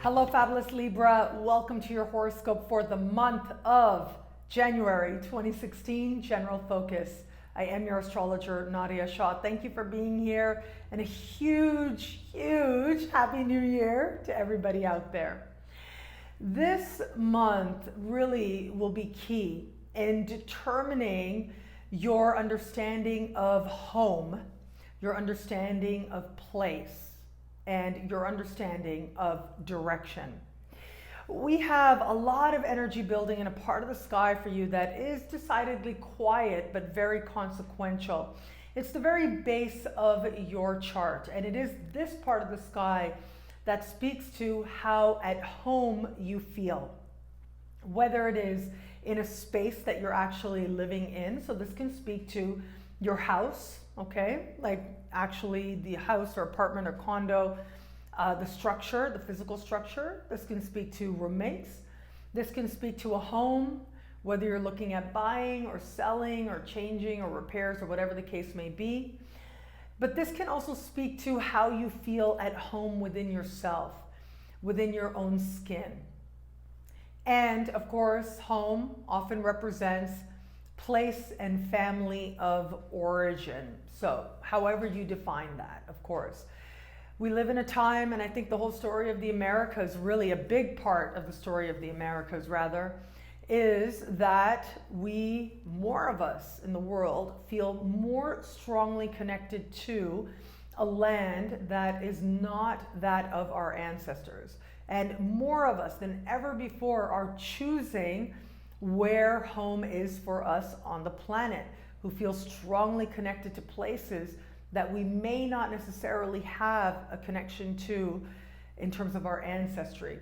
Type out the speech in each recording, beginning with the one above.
Hello, fabulous Libra. Welcome to your horoscope for the month of January 2016, General Focus. I am your astrologer, Nadiya Shah. Thank you for being here, and a huge, huge Happy New Year to everybody out there. This month really will be key in determining your understanding of home, your understanding of place, and your understanding of direction. We have a lot of energy building in a part of the sky for you that is decidedly quiet but very consequential. It's the very base of your chart, and it is this part of the sky that speaks to how at home you feel. Whether it is in a space that you're actually living in, so this can speak to your house, okay? Like actually the house or apartment or condo, the structure, the physical structure. This can speak to roommates. This can speak to a home, whether you're looking at buying or selling or changing or repairs or whatever the case may be. But this can also speak to how you feel at home within yourself, within your own skin. And of course, home often represents place and family of origin. So however you define that, of course. We live in a time, and I think the whole story of the Americas, really a big part of the story of the Americas rather, is that more of us in the world, feel more strongly connected to a land that is not that of our ancestors. And more of us than ever before are choosing where home is for us on the planet, who feel strongly connected to places that we may not necessarily have a connection to in terms of our ancestry.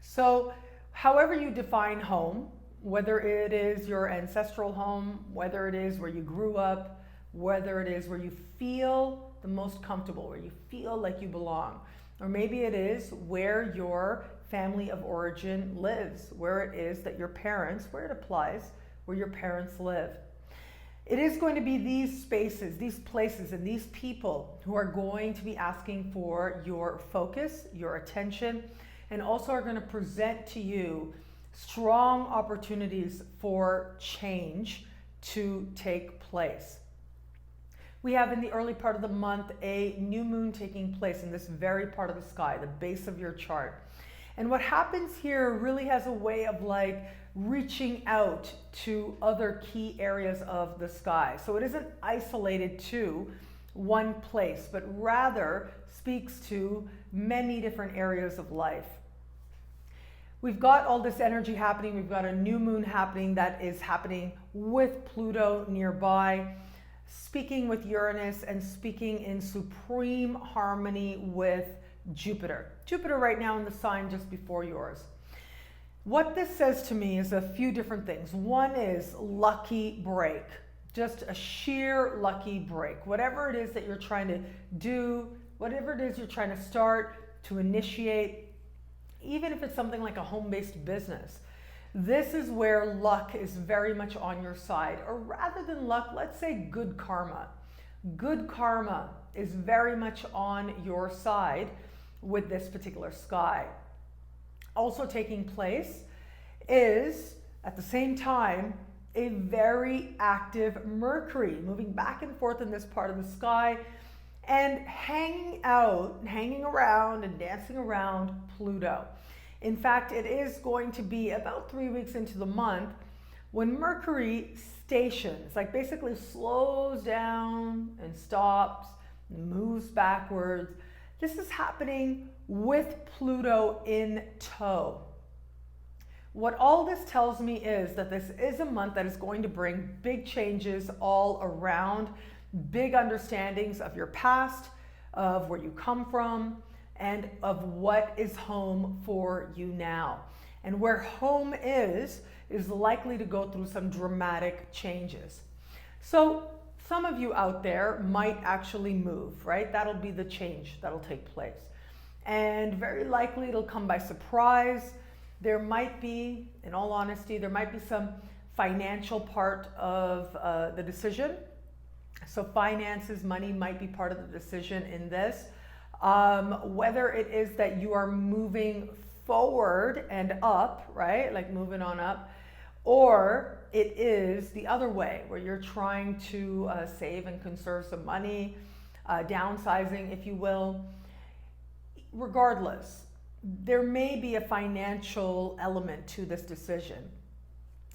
So however you define home, whether it is your ancestral home, whether it is where you grew up, whether it is where you feel the most comfortable, where you feel like you belong, or maybe it is where your family of origin lives, where it is that your parents, where it applies, where your parents live. It is going to be these spaces, these places, and these people who are going to be asking for your focus, your attention, and also are going to present to you strong opportunities for change to take place. We have in the early part of the month a new moon taking place in this very part of the sky, the base of your chart. And what happens here really has a way of like reaching out to other key areas of the sky. So it isn't isolated to one place, but rather speaks to many different areas of life. We've got all this energy happening. We've got a new moon happening that is happening with Pluto nearby, speaking with Uranus and speaking in supreme harmony with Jupiter. Jupiter right now in the sign just before yours. What this says to me is a few different things. One is lucky break, just a sheer lucky break. Whatever it is that you're trying to do, whatever it is you're trying to start, to initiate, even if it's something like a home-based business, this is where luck is very much on your side. Or rather than luck, let's say good karma. Good karma is very much on your side with this particular sky. Also taking place is, at the same time, a very active Mercury moving back and forth in this part of the sky and hanging around and dancing around Pluto. In fact, it is going to be about 3 weeks into the month when Mercury stations, like basically slows down and stops, and moves backwards. This is happening with Pluto in tow. What all this tells me is that this is a month that is going to bring big changes all around, big understandings of your past, of where you come from, and of what is home for you now. And where home is likely to go through some dramatic changes. So some of you out there might actually move, right? That'll be the change that'll take place. And very likely it'll come by surprise. There might be, in all honesty, there might be some financial part of the decision. So finances, money might be part of the decision in this. Whether it is that you are moving forward and up, right, like moving on up, or it is the other way where you're trying to save and conserve some money, downsizing, if you will. Regardless, there may be a financial element to this decision,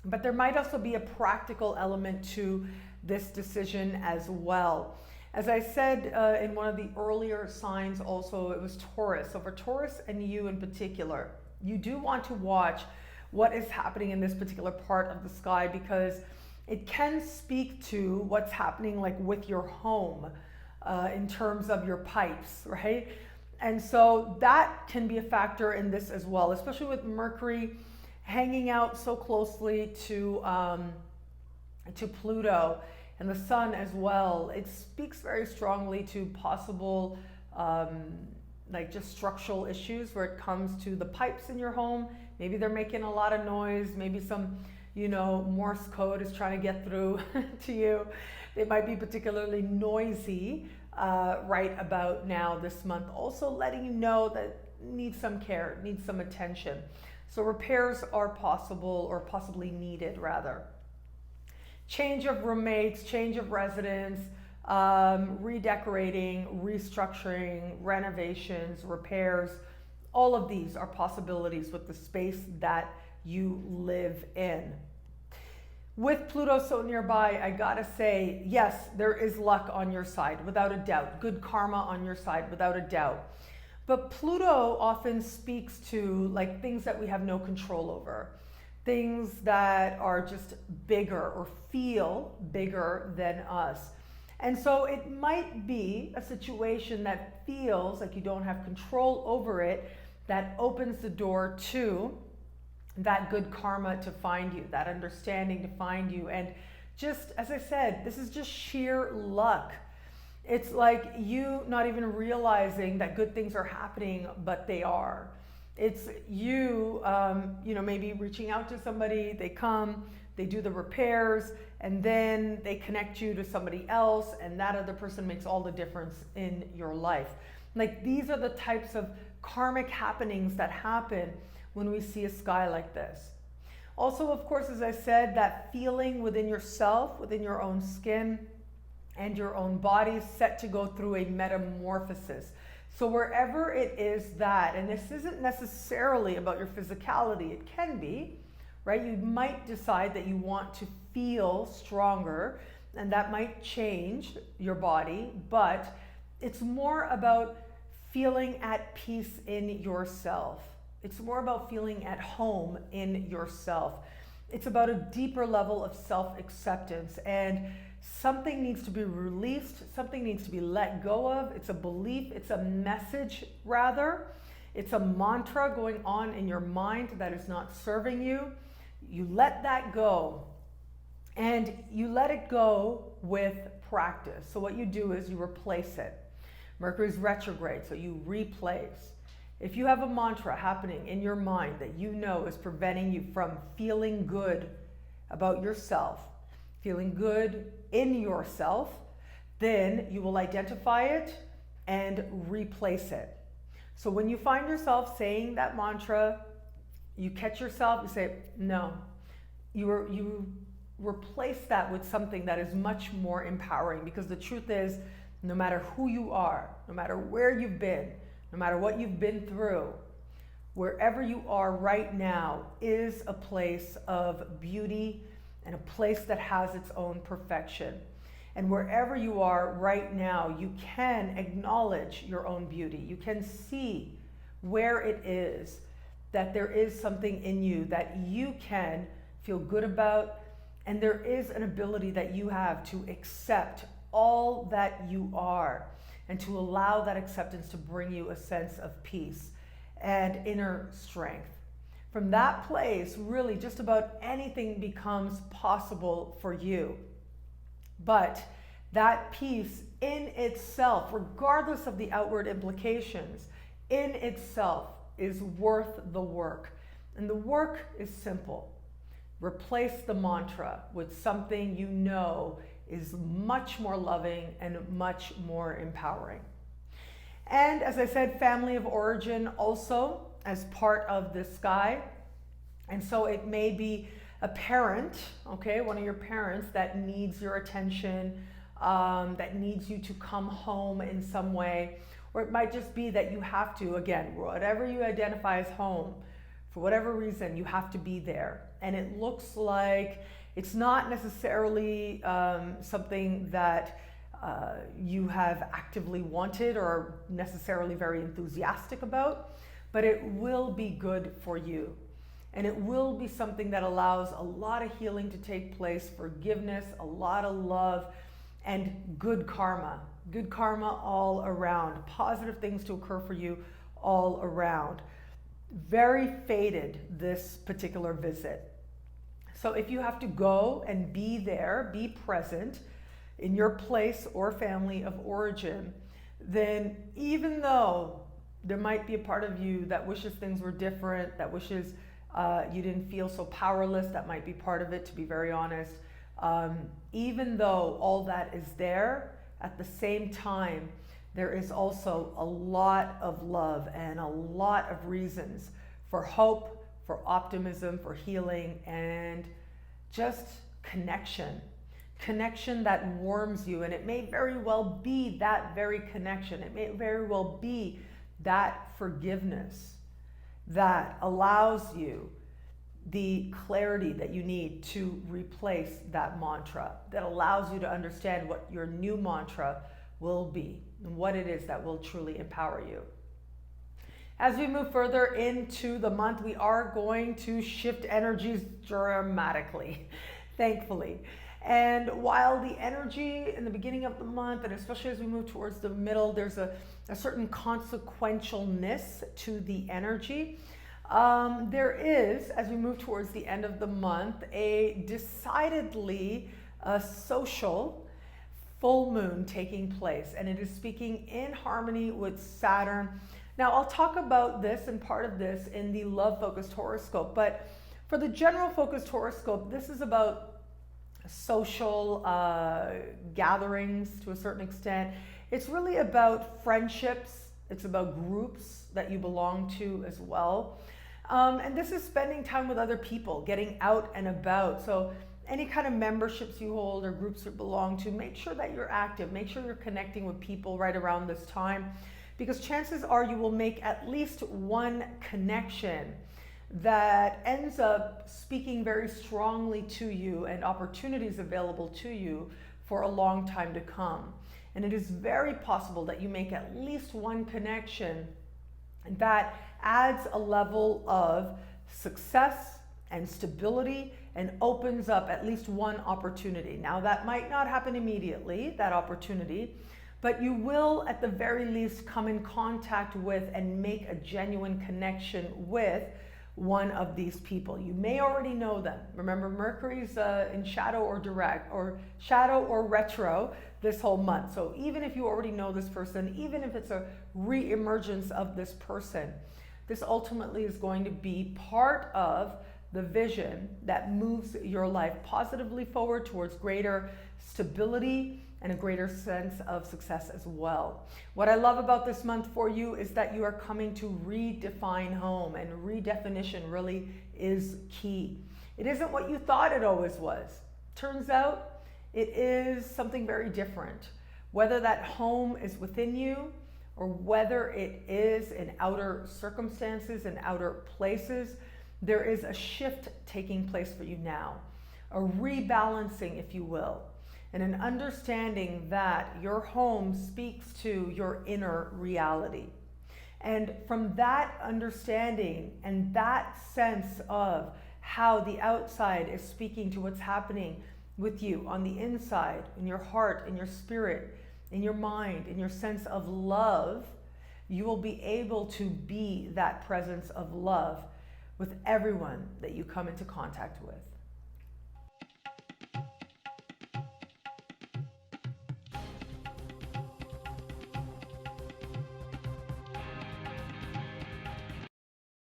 but there might also be a practical element to this decision as well. As I said in one of the earlier signs also, it was Taurus. So for Taurus and you in particular, you do want to watch what is happening in this particular part of the sky, because it can speak to what's happening like with your home in terms of your pipes, right? And so that can be a factor in this as well, especially with Mercury hanging out so closely to Pluto and the Sun as well. It speaks very strongly to possible like just structural issues where it comes to the pipes in your home. Maybe they're making a lot of noise. Maybe some, Morse code is trying to get through to you. They might be particularly noisy right about now this month. Also letting you know that needs some care, needs some attention. So repairs are possible, or possibly needed rather. Change of roommates, change of residence, redecorating, restructuring, renovations, repairs. All of these are possibilities with the space that you live in. With Pluto so nearby, I gotta say, yes, there is luck on your side, without a doubt. Good karma on your side, without a doubt. But Pluto often speaks to like things that we have no control over. Things that are just bigger or feel bigger than us. And so it might be a situation that feels like you don't have control over it, that opens the door to that good karma to find you, that understanding to find you. And just, as I said, this is just sheer luck. It's like you not even realizing that good things are happening, but they are. It's you, maybe reaching out to somebody, they come, they do the repairs, and then they connect you to somebody else, and that other person makes all the difference in your life. Like, these are the types of karmic happenings that happen when we see a sky like this. Also, of course, as I said, that feeling within yourself, within your own skin and your own body, set to go through a metamorphosis. So wherever it is that, and this isn't necessarily about your physicality, it can be, right? You might decide that you want to feel stronger, and that might change your body, but it's more about feeling at peace in yourself. It's more about feeling at home in yourself. It's about a deeper level of self-acceptance, and something needs to be released, something needs to be let go of. It's a belief, it's a message rather. It's a mantra going on in your mind that is not serving you. You let that go, and you let it go with practice. So what you do is you replace it. Mercury's retrograde, so you replace. If you have a mantra happening in your mind that you know is preventing you from feeling good about yourself, feeling good in yourself, then you will identify it and replace it. So when you find yourself saying that mantra, you catch yourself, you say, no. You replace that with something that is much more empowering, because the truth is, no matter who you are, no matter where you've been, no matter what you've been through, wherever you are right now is a place of beauty and a place that has its own perfection. And wherever you are right now, you can acknowledge your own beauty. You can see where it is that there is something in you that you can feel good about, and there is an ability that you have to accept all that you are, and to allow that acceptance to bring you a sense of peace and inner strength. From that place, really just about anything becomes possible for you. But that peace in itself, regardless of the outward implications, in itself is worth the work. And the work is simple. Replace the mantra with something you know is much more loving and much more empowering. And as I said, family of origin also as part of this sky. And so it may be a parent, okay, one of your parents that needs your attention, that needs you to come home in some way. Or it might just be that you have to, again, whatever you identify as home, for whatever reason, you have to be there. And it looks like it's not necessarily something that you have actively wanted or necessarily very enthusiastic about, but it will be good for you. And it will be something that allows a lot of healing to take place, forgiveness, a lot of love, and good karma all around, positive things to occur for you all around. Very fated, this particular visit. So if you have to go and be there, be present in your place or family of origin, then even though there might be a part of you that wishes things were different, that wishes you didn't feel so powerless, that might be part of it, to be very honest. Even though all that is there, at the same time, there is also a lot of love and a lot of reasons for hope, for optimism, for healing, and just connection. Connection that warms you, and it may very well be that very connection. It may very well be that forgiveness that allows you the clarity that you need to replace that mantra, that allows you to understand what your new mantra will be and what it is that will truly empower you. As we move further into the month, we are going to shift energies dramatically, thankfully. And while the energy in the beginning of the month, and especially as we move towards the middle, there's a certain consequentialness to the energy. There is, as we move towards the end of the month, a decidedly social full moon taking place, and it is speaking in harmony with Saturn. Now, I'll talk about this and part of this in the love-focused horoscope, but for the general focused horoscope, this is about social gatherings to a certain extent. It's really about friendships. It's about groups that you belong to as well. And this is spending time with other people, getting out and about. So any kind of memberships you hold or groups you belong to, make sure that you're active. Make sure you're connecting with people right around this time, because chances are you will make at least one connection that ends up speaking very strongly to you and opportunities available to you for a long time to come. And it is very possible that you make at least one connection that adds a level of success and stability and opens up at least one opportunity. Now, that might not happen immediately, that opportunity, but you will at the very least come in contact with and make a genuine connection with one of these people. You may already know them. Remember, Mercury's in shadow or direct, or shadow or retro this whole month. So even if you already know this person, even if it's a re-emergence of this person, this ultimately is going to be part of the vision that moves your life positively forward towards greater stability and a greater sense of success as well. What I love about this month for you is that you are coming to redefine home, and redefinition really is key. It isn't what you thought it always was. Turns out it is something very different. Whether that home is within you or whether it is in outer circumstances and outer places, there is a shift taking place for you now, a rebalancing, if you will, and an understanding that your home speaks to your inner reality. And from that understanding and that sense of how the outside is speaking to what's happening with you on the inside, in your heart, in your spirit, in your mind, in your sense of love, you will be able to be that presence of love with everyone that you come into contact with.